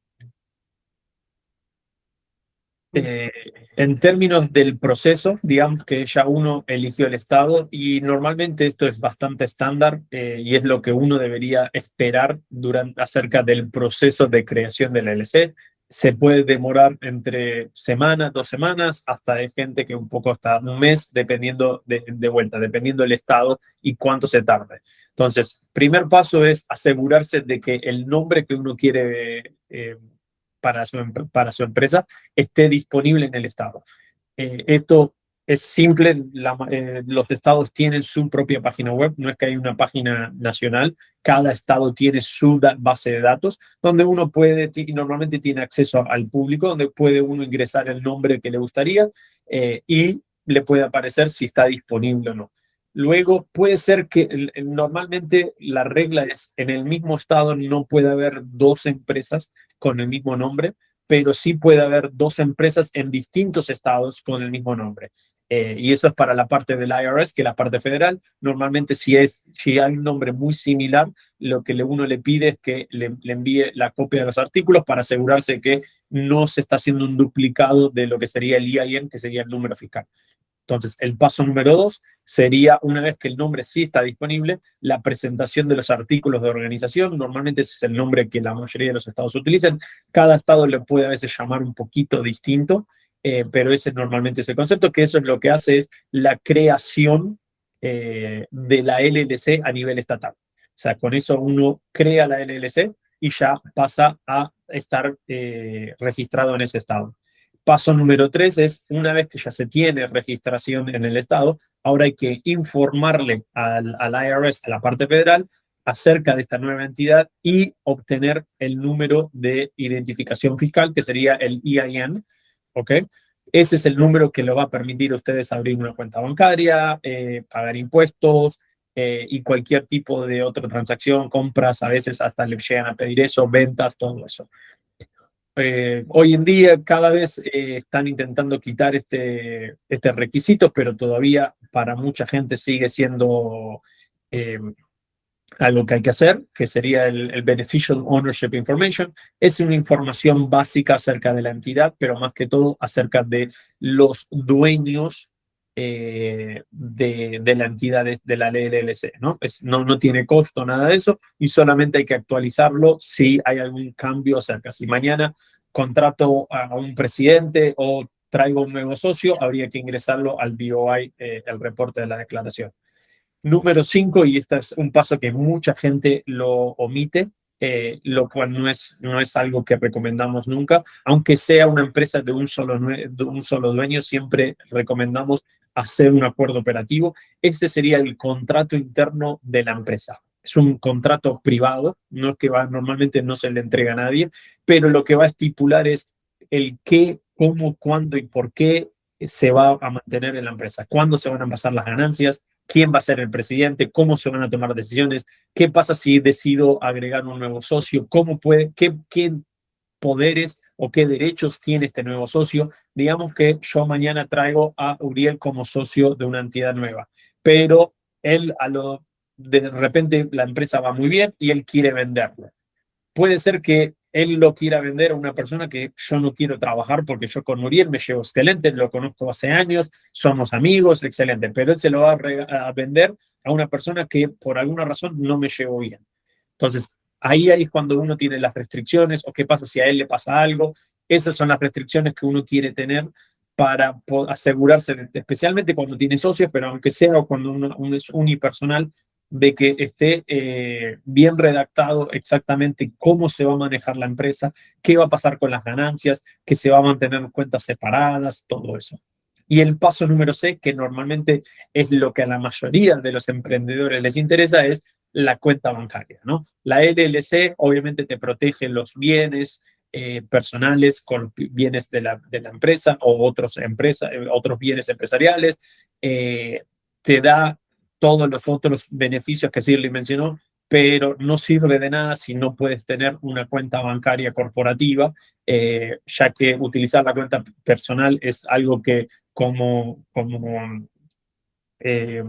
En términos del proceso, digamos que ya uno eligió el estado y normalmente esto es bastante estándar y es lo que uno debería esperar acerca del proceso de creación de la LLC. Se puede demorar entre semanas, 2 semanas, hasta hay gente que un poco hasta un mes, dependiendo de vuelta, dependiendo del estado y cuánto se tarde. Entonces, primer paso es asegurarse de que el nombre que uno quiere para su empresa esté disponible en el estado. Esto es simple, los estados tienen su propia página web, no es que hay una página nacional, cada estado tiene su base de datos, donde uno puede, y normalmente tiene acceso al público, donde puede uno ingresar el nombre que le gustaría y le puede aparecer si está disponible o no. Luego puede ser que normalmente la regla es en el mismo estado no puede haber 2 empresas con el mismo nombre, pero sí puede haber 2 empresas en distintos estados con el mismo nombre. Y eso es para la parte del IRS, que es la parte federal. Normalmente si hay un nombre muy similar, lo que uno le pide es que le envíe la copia de los artículos para asegurarse que no se está haciendo un duplicado de lo que sería el EIN, que sería el número fiscal. Entonces, el paso número 2 sería, una vez que el nombre sí está disponible, la presentación de los artículos de organización. Normalmente ese es el nombre que la mayoría de los estados utilizan. Cada estado le puede a veces llamar un poquito distinto, pero ese normalmente es el concepto, que eso es lo que hace es la creación de la LLC a nivel estatal. O sea, con eso uno crea la LLC y ya pasa a estar registrado en ese estado. Paso número 3 es, una vez que ya se tiene registración en el estado, ahora hay que informarle al IRS, a la parte federal, acerca de esta nueva entidad y obtener el número de identificación fiscal, que sería el EIN, ¿ok? Ese es el número que le va a permitir a ustedes abrir una cuenta bancaria, pagar impuestos y cualquier tipo de otra transacción, compras, a veces hasta le llegan a pedir eso, ventas, todo eso. Hoy en día cada vez están intentando quitar este requisito, pero todavía para mucha gente sigue siendo algo que hay que hacer, que sería el Beneficial Ownership Information. Es una información básica acerca de la entidad, pero más que todo acerca de los dueños de la entidad de la LLC, ¿no? No tiene costo, nada de eso, y solamente hay que actualizarlo si hay algún cambio acerca. Si mañana contrato a un presidente o traigo un nuevo socio, habría que ingresarlo al BOI, el reporte de la declaración. Número 5, y este es un paso que mucha gente lo omite, lo cual no es algo que recomendamos nunca, aunque sea una empresa de un solo dueño, siempre recomendamos hacer un acuerdo operativo. Este sería el contrato interno de la empresa. Es un contrato privado, no es que normalmente no se le entrega a nadie, pero lo que va a estipular es el qué, cómo, cuándo y por qué se va a mantener en la empresa, cuándo se van a pasar las ganancias, quién va a ser el presidente, cómo se van a tomar decisiones, qué pasa si decido agregar un nuevo socio, qué poderes o qué derechos tiene este nuevo socio. Digamos que yo mañana traigo a Uriel como socio de una entidad nueva, pero él de repente la empresa va muy bien y él quiere venderlo. Puede ser que él lo quiera vender a una persona que yo no quiero trabajar porque yo con Muriel me llevo excelente, lo conozco hace años, somos amigos, excelente, pero él se lo va a vender a una persona que por alguna razón no me llevo bien. Entonces, ahí es cuando uno tiene las restricciones o qué pasa si a él le pasa algo. Esas son las restricciones que uno quiere tener para asegurarse, especialmente cuando tiene socios, pero aunque sea o cuando uno es unipersonal, de que esté bien redactado exactamente cómo se va a manejar la empresa, qué va a pasar con las ganancias, que se va a mantener cuentas separadas, todo eso. Y el paso número 6, que normalmente es lo que a la mayoría de los emprendedores les interesa, es la cuenta bancaria, ¿no? La LLC obviamente te protege los bienes personales con bienes de la empresa o otros bienes empresariales, te da todos los otros beneficios que Shirley mencionó, pero no sirve de nada si no puedes tener una cuenta bancaria corporativa, ya que utilizar la cuenta personal es algo que como eh,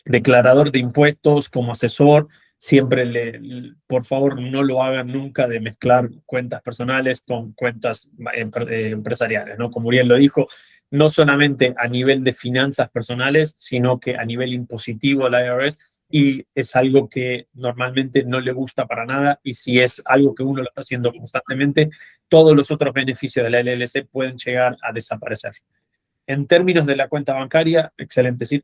declarador de impuestos, como asesor, siempre por favor, no lo hagan nunca de mezclar cuentas personales con cuentas empresariales, ¿no? Como Uriel lo dijo, no solamente a nivel de finanzas personales, sino que a nivel impositivo al IRS, y es algo que normalmente no le gusta para nada, y si es algo que uno lo está haciendo constantemente, todos los otros beneficios de la LLC pueden llegar a desaparecer. En términos de la cuenta bancaria, excelente, sí,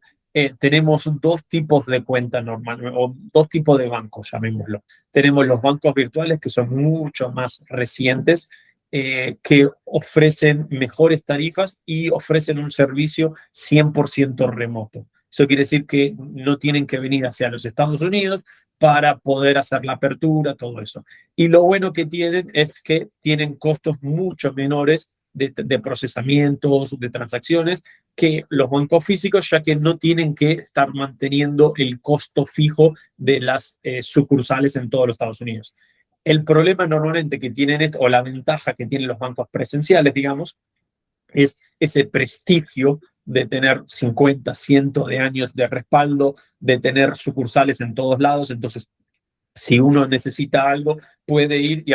tenemos dos tipos de cuentas normal, o dos tipos de bancos, llamémoslo. Tenemos los bancos virtuales, que son mucho más recientes, que ofrecen mejores tarifas y ofrecen un servicio 100% remoto. Eso quiere decir que no tienen que venir hacia los Estados Unidos para poder hacer la apertura, todo eso. Y lo bueno que tienen es que tienen costos mucho menores de procesamientos, de transacciones, que los bancos físicos, ya que no tienen que estar manteniendo el costo fijo de las sucursales en todos los Estados Unidos. El problema normalmente que tienen esto, o la ventaja que tienen los bancos presenciales, digamos, es ese prestigio de tener 50, 100 de años de respaldo, de tener sucursales en todos lados. Entonces, si uno necesita algo, puede ir y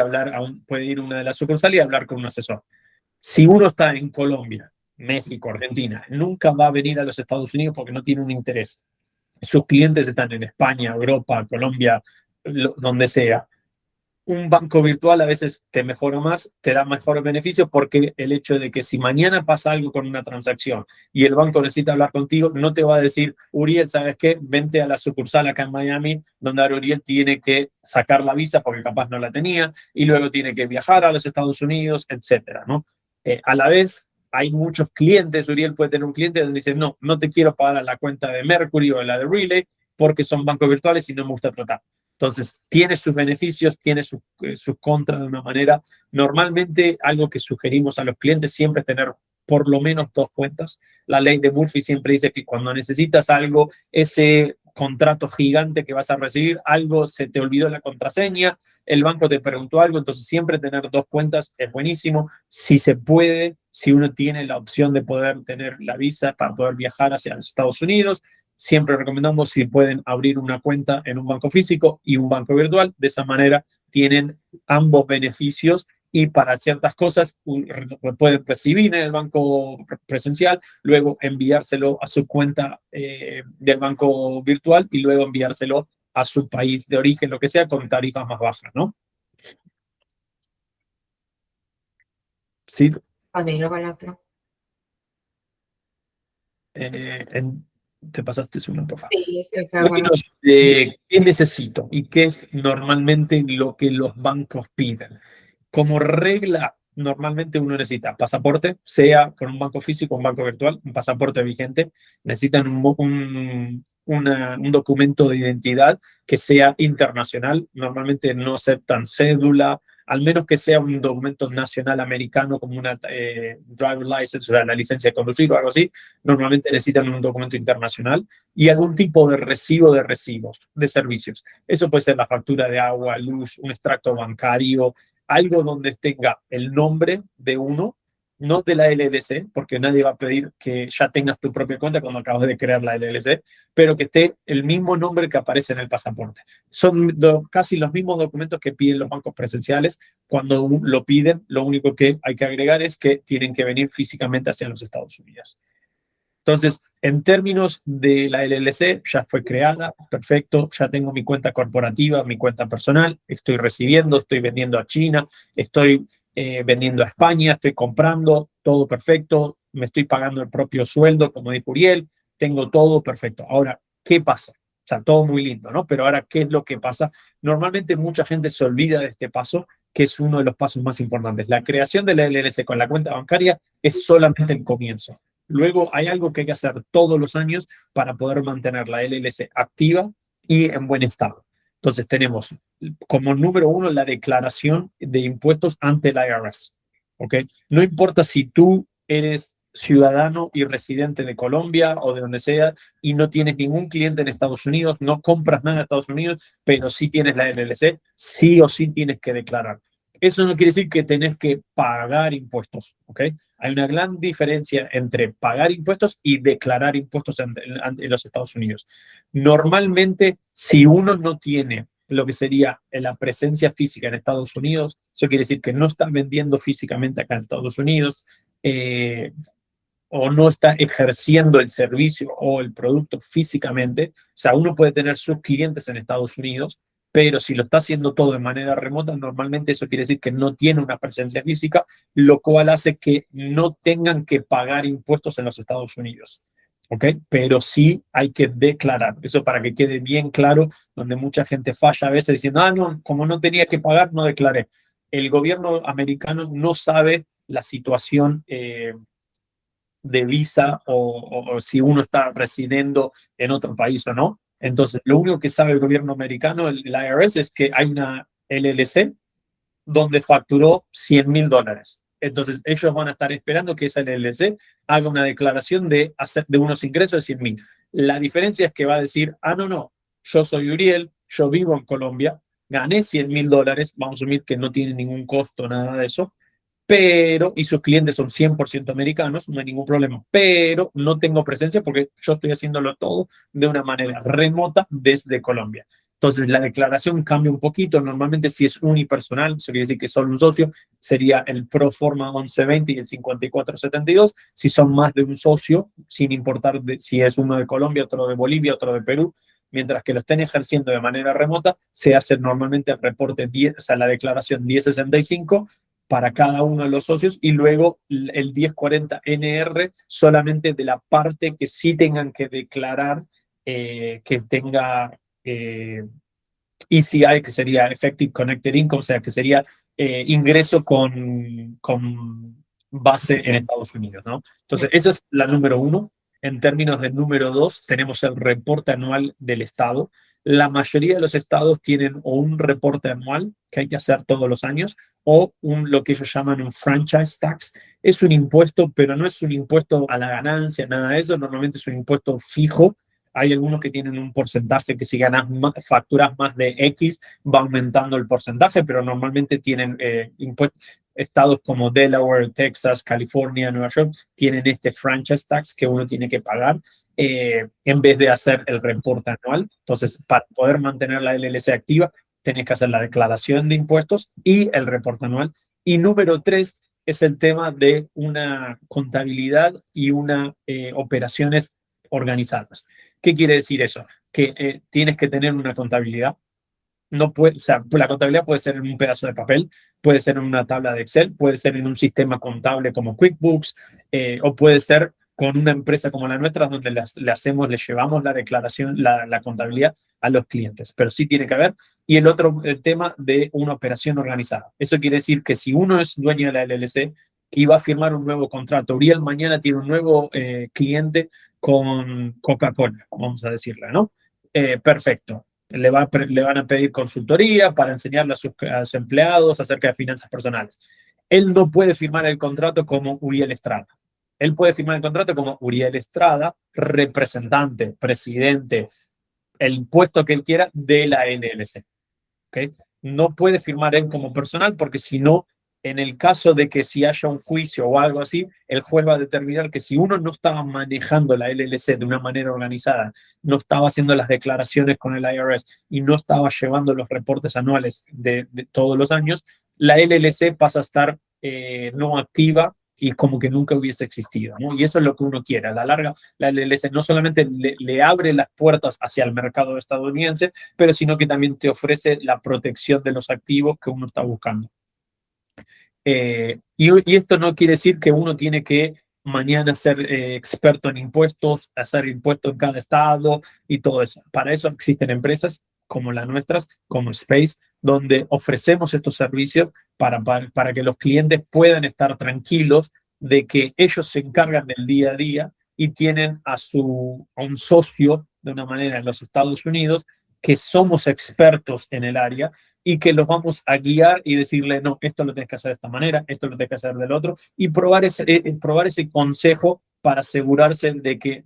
puede ir a una de las sucursales y hablar con un asesor. Si uno está en Colombia México, Argentina, nunca va a venir a los Estados Unidos porque no tiene un interés. Sus clientes están en España, Europa, Colombia, donde sea. Un banco virtual a veces te mejora más, te da mejores beneficios porque el hecho de que si mañana pasa algo con una transacción y el banco necesita hablar contigo, no te va a decir, Uriel, ¿sabes qué? Vente a la sucursal acá en Miami, donde ahora Uriel tiene que sacar la visa porque capaz no la tenía y luego tiene que viajar a los Estados Unidos, etcétera, ¿no? A la vez, hay muchos clientes, Uriel puede tener un cliente donde dice, no, no te quiero pagar a la cuenta de Mercury o la de Relay porque son bancos virtuales y no me gusta tratar. Entonces, tiene sus beneficios, tiene sus contras de una manera. Normalmente, algo que sugerimos a los clientes siempre es tener por lo menos 2 cuentas. La ley de Murphy siempre dice que cuando necesitas algo, ese contrato gigante que vas a recibir, algo se te olvidó la contraseña, el banco te preguntó algo, entonces siempre tener 2 cuentas es buenísimo. Si se puede, si uno tiene la opción de poder tener la visa para poder viajar hacia los Estados Unidos, siempre recomendamos si pueden abrir una cuenta en un banco físico y un banco virtual. De esa manera tienen ambos beneficios y para ciertas cosas pueden recibir en el banco presencial, luego enviárselo a su cuenta del banco virtual y luego enviárselo a su país de origen, lo que sea, con tarifas más bajas, ¿no? Sí. Pasadlo para el otro. Te pasaste una, por favor. Sí, estoy acá, bueno. ¿Qué necesito? ¿Y qué es normalmente lo que los bancos piden? Como regla, normalmente uno necesita pasaporte, sea con un banco físico o un banco virtual, un pasaporte vigente. Necesitan un documento de identidad que sea internacional. Normalmente no aceptan cédula, al menos que sea un documento nacional americano como una driver license, o sea, la licencia de conducir o algo así. Normalmente necesitan un documento internacional y algún tipo de recibo de recibos, de servicios. Eso puede ser la factura de agua, luz, un extracto bancario, algo donde tenga el nombre de uno, no de la LLC, porque nadie va a pedir que ya tengas tu propia cuenta cuando acabas de crear la LLC, pero que esté el mismo nombre que aparece en el pasaporte. Son casi los mismos documentos que piden los bancos presenciales. Cuando lo piden, lo único que hay que agregar es que tienen que venir físicamente hacia los Estados Unidos. Entonces, en términos de la LLC, ya fue creada, perfecto, ya tengo mi cuenta corporativa, mi cuenta personal, estoy recibiendo, estoy vendiendo a China, estoy vendiendo a España, estoy comprando, todo perfecto, me estoy pagando el propio sueldo, como dijo Uriel, tengo todo perfecto. Ahora, ¿qué pasa? O sea, todo muy lindo, ¿no? Pero ahora, ¿qué es lo que pasa? Normalmente mucha gente se olvida de este paso, que es uno de los pasos más importantes. La creación de la LLC con la cuenta bancaria es solamente el comienzo. Luego hay algo que hay que hacer todos los años para poder mantener la LLC activa y en buen estado. Entonces tenemos como número 1 la declaración de impuestos ante el IRS. ¿Ok? No importa si tú eres ciudadano y residente de Colombia o de donde sea y no tienes ningún cliente en Estados Unidos, no compras nada en Estados Unidos, pero sí tienes la LLC, sí o sí tienes que declarar. Eso no quiere decir que tenés que pagar impuestos, ¿ok? Hay una gran diferencia entre pagar impuestos y declarar impuestos en los Estados Unidos. Normalmente, si uno no tiene lo que sería la presencia física en Estados Unidos, eso quiere decir que no está vendiendo físicamente acá en Estados Unidos, o no está ejerciendo el servicio o el producto físicamente. O sea, uno puede tener sus clientes en Estados Unidos, pero si lo está haciendo todo de manera remota, normalmente eso quiere decir que no tiene una presencia física, lo cual hace que no tengan que pagar impuestos en los Estados Unidos. ¿Ok? Pero sí hay que declarar. Eso para que quede bien claro, donde mucha gente falla a veces diciendo, no, como no tenía que pagar, no declaré. El gobierno americano no sabe la situación de visa o si uno está residiendo en otro país o no. Entonces, lo único que sabe el gobierno americano, el IRS, es que hay una LLC donde facturó $100,000. Entonces, ellos van a estar esperando que esa LLC haga una declaración de unos ingresos de 100,000. La diferencia es que va a decir, no, yo soy Uriel, yo vivo en Colombia, gané $100,000, vamos a asumir que no tiene ningún costo, nada de eso, pero, y sus clientes son 100% americanos, no hay ningún problema, pero no tengo presencia porque yo estoy haciéndolo todo de una manera remota desde Colombia. Entonces, la declaración cambia un poquito. Normalmente, si es unipersonal, eso quiere decir que solo un socio, sería el pro forma 1120 y el 5472. Si son más de un socio, sin importar si es uno de Colombia, otro de Bolivia, otro de Perú, mientras que lo estén ejerciendo de manera remota, se hace normalmente el reporte 10, o sea, la declaración 1065 para cada uno de los socios y luego el 1040 NR solamente de la parte que sí tengan que declarar que tenga ECI, que sería Effective Connected Income, o sea, que sería ingreso con base en Estados Unidos, ¿no? Entonces, esa es la número uno. En términos de número dos, tenemos el reporte anual del Estado. La mayoría de los estados tienen o un reporte anual que hay que hacer todos los años o lo que ellos llaman un franchise tax. Es un impuesto, pero no es un impuesto a la ganancia, nada de eso. Normalmente es un impuesto fijo. Hay algunos que tienen un porcentaje que si ganas más, facturas más de X, va aumentando el porcentaje, pero normalmente tienen impuestos. Estados como Delaware, Texas, California, Nueva York, tienen este franchise tax que uno tiene que pagar en vez de hacer el reporte anual. Entonces, para poder mantener la LLC activa, tenés que hacer la declaración de impuestos y el reporte anual. Y número tres es el tema de una contabilidad y una operaciones organizadas. ¿Qué quiere decir eso? Que tienes que tener una contabilidad. No puede, o sea, la contabilidad puede ser en un pedazo de papel, puede ser en una tabla de Excel, puede ser en un sistema contable como QuickBooks, o puede ser con una empresa como la nuestra, donde le llevamos la declaración, la contabilidad a los clientes. Pero sí tiene que haber. Y el tema de una operación organizada. Eso quiere decir que si uno es dueño de la LLC y va a firmar un nuevo contrato, Uriel mañana tiene un nuevo cliente con Coca-Cola, vamos a decirle, ¿no? Perfecto. Le van a pedir consultoría para enseñarle a sus empleados acerca de finanzas personales. Él no puede firmar el contrato como Uriel Estrada. Él puede firmar el contrato como Uriel Estrada, representante, presidente, el puesto que él quiera de la LLC. ¿Okay? No puede firmar él como personal porque si no, en el caso de que si haya un juicio o algo así, el juez va a determinar que si uno no estaba manejando la LLC de una manera organizada, no estaba haciendo las declaraciones con el IRS y no estaba llevando los reportes anuales de todos los años, la LLC pasa a estar no activa y como que nunca hubiese existido, ¿no? Y eso es lo que uno quiere. A la larga, la LLC no solamente le abre las puertas hacia el mercado estadounidense, pero sino que también te ofrece la protección de los activos que uno está buscando. Y esto no quiere decir que uno tiene que mañana ser experto en impuestos, hacer impuestos en cada estado y todo eso. Para eso existen empresas como las nuestras, como Space, donde ofrecemos estos servicios para que los clientes puedan estar tranquilos de que ellos se encargan del día a día y tienen a un socio de una manera en los Estados Unidos que somos expertos en el área y que los vamos a guiar y decirle, no, esto lo tienes que hacer de esta manera, esto lo tienes que hacer del otro, y probar ese consejo para asegurarse de que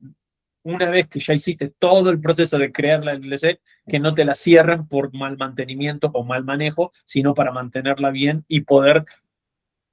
una vez que ya hiciste todo el proceso de crear la LLC, que no te la cierren por mal mantenimiento o mal manejo, sino para mantenerla bien y poder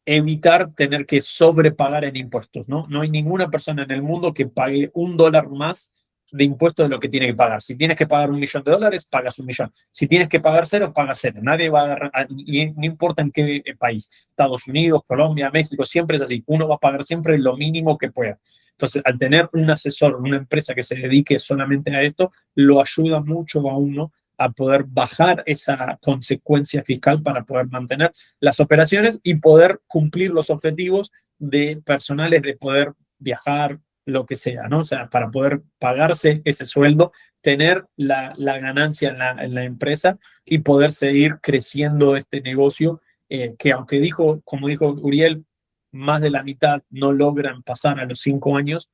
evitar tener que sobrepagar en impuestos, ¿no? No hay ninguna persona en el mundo que pague $1 más de impuestos de lo que tiene que pagar. Si tienes que pagar $1 millón, pagas $1 millón. Si tienes que pagar cero, pagas cero. Nadie va a agarrar, y no importa en qué país, Estados Unidos, Colombia, México, siempre es así. Uno va a pagar siempre lo mínimo que pueda. Entonces, al tener un asesor, una empresa que se dedique solamente a esto, lo ayuda mucho a uno a poder bajar esa consecuencia fiscal para poder mantener las operaciones y poder cumplir los objetivos de personales de poder viajar, lo que sea, ¿no? O sea, para poder pagarse ese sueldo, tener la ganancia en la empresa y poder seguir creciendo este negocio que aunque como dijo Uriel, más de la mitad no logran pasar a los 5 años.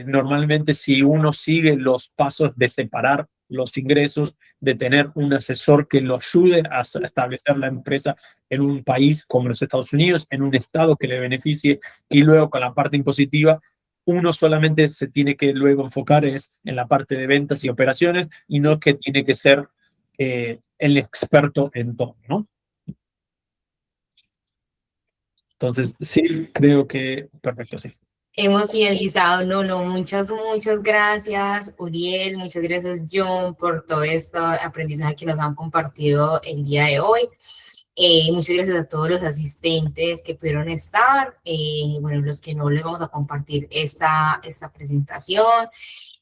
Normalmente si uno sigue los pasos de separar los ingresos, de tener un asesor que lo ayude a establecer la empresa en un país como los Estados Unidos, en un estado que le beneficie y luego con la parte impositiva, uno solamente se tiene que luego enfocar es en la parte de ventas y operaciones y no que tiene que ser el experto en todo, ¿no? Entonces, sí, creo que, perfecto, sí. Hemos finalizado, no, muchas gracias, Uriel, muchas gracias, John, por todo este aprendizaje que nos han compartido el día de hoy. Muchas gracias a todos los asistentes que pudieron estar. Bueno, los que no les vamos a compartir esta presentación.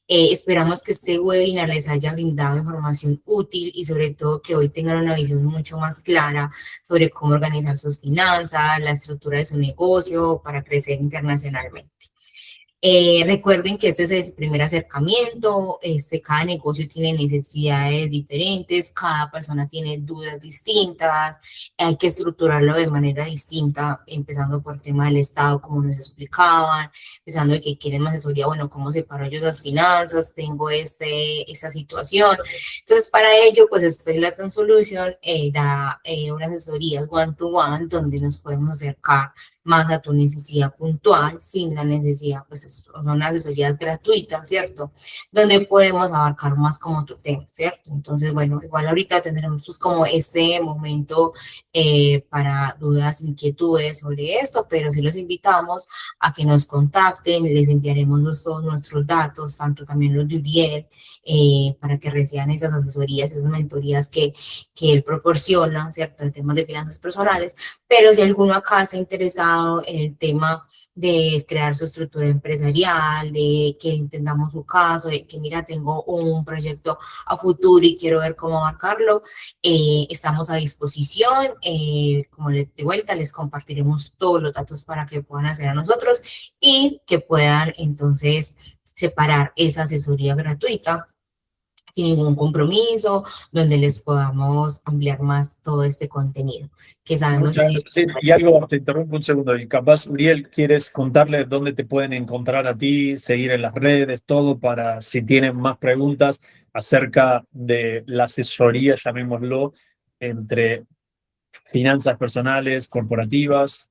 Esperamos que este webinar les haya brindado información útil y sobre todo que hoy tengan una visión mucho más clara sobre cómo organizar sus finanzas, la estructura de su negocio para crecer internacionalmente. Recuerden que este es el primer acercamiento, cada negocio tiene necesidades diferentes, cada persona tiene dudas distintas, hay que estructurarlo de manera distinta, empezando por el tema del Estado, como nos explicaban, empezando de que quieren más asesoría, bueno, cómo separo yo las finanzas, tengo esta situación. Entonces, para ello, pues Latin Solution da una asesoría one-to-one donde nos podemos acercar más a tu necesidad puntual, sin la necesidad, pues son asesorías gratuitas, ¿cierto? Donde podemos abarcar más como tu tema, ¿cierto? Entonces, bueno, igual ahorita tendremos pues como este momento para dudas, inquietudes sobre esto, pero sí los invitamos a que nos contacten, les enviaremos todos nuestros datos, tanto también los de Uriel, para que reciban esas asesorías, esas mentorías que él proporciona, ¿cierto? En temas de finanzas personales, pero si alguno acá está interesado en el tema de crear su estructura empresarial, de que entendamos su caso, de que mira, tengo un proyecto a futuro y quiero ver cómo abarcarlo, estamos a disposición. Como de vuelta, les compartiremos todos los datos para que puedan hacer a nosotros y que puedan entonces separar esa asesoría gratuita sin ningún compromiso, donde les podamos ampliar más todo este contenido, que sabemos Muchas que... gracias. Sí, y algo, te interrumpo un segundo. Y capaz, Uriel, ¿quieres contarle dónde te pueden encontrar a ti, seguir en las redes, todo para si tienen más preguntas acerca de la asesoría, llamémoslo, entre finanzas personales, corporativas?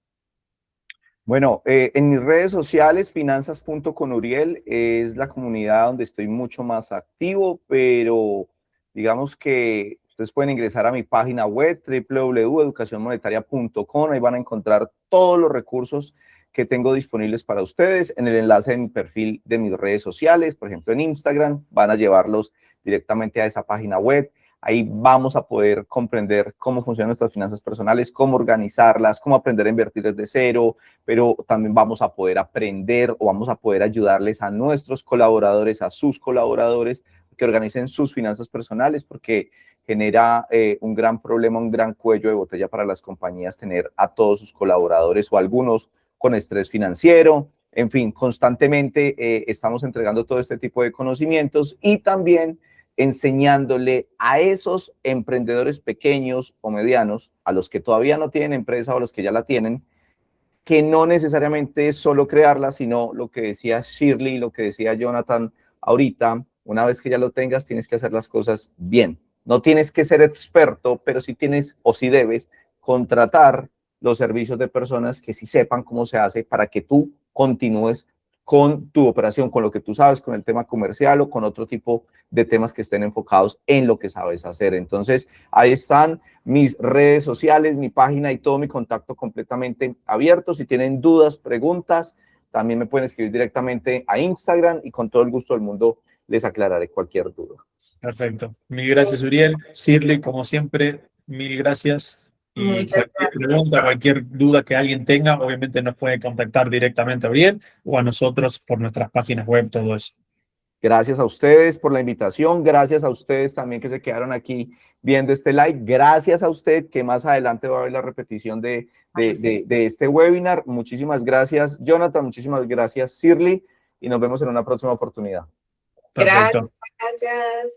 Bueno, en mis redes sociales, finanzas.conuriel es la comunidad donde estoy mucho más activo, pero digamos que ustedes pueden ingresar a mi página web www.educacionmonetaria.com, ahí van a encontrar todos los recursos que tengo disponibles para ustedes en el enlace de mi perfil de mis redes sociales, por ejemplo en Instagram, van a llevarlos directamente a esa página web. Ahí vamos a poder comprender cómo funcionan nuestras finanzas personales, cómo organizarlas, cómo aprender a invertir desde cero, pero también vamos a poder aprender o vamos a poder ayudarles a nuestros colaboradores, a sus colaboradores, que organicen sus finanzas personales, porque genera un gran problema, un gran cuello de botella para las compañías tener a todos sus colaboradores o algunos con estrés financiero. En fin, constantemente estamos entregando todo este tipo de conocimientos y también enseñándole a esos emprendedores pequeños o medianos, a los que todavía no tienen empresa o a los que ya la tienen, que no necesariamente es solo crearla, sino lo que decía Shirley, lo que decía Jonathan ahorita, una vez que ya lo tengas, tienes que hacer las cosas bien. No tienes que ser experto, pero sí tienes o sí debes contratar los servicios de personas que sí sepan cómo se hace para que tú continúes con tu operación, con lo que tú sabes, con el tema comercial o con otro tipo de temas que estén enfocados en lo que sabes hacer. Entonces, ahí están mis redes sociales, mi página y todo mi contacto completamente abierto. Si tienen dudas, preguntas, también me pueden escribir directamente a Instagram y con todo el gusto del mundo les aclararé cualquier duda. Perfecto. Mil gracias, Uriel. Shirley, como siempre, mil gracias. Y Muchas cualquier gracias. pregunta, cualquier duda que alguien tenga, obviamente nos puede contactar directamente a Uriel o a nosotros por nuestras páginas web, todo eso. Gracias a ustedes por la invitación, gracias a ustedes también que se quedaron aquí viendo este live, gracias a usted que más adelante va a ver la repetición de este webinar. Muchísimas gracias, Jonathan, muchísimas gracias, Shirley, y nos vemos en una próxima oportunidad. Perfecto. Gracias.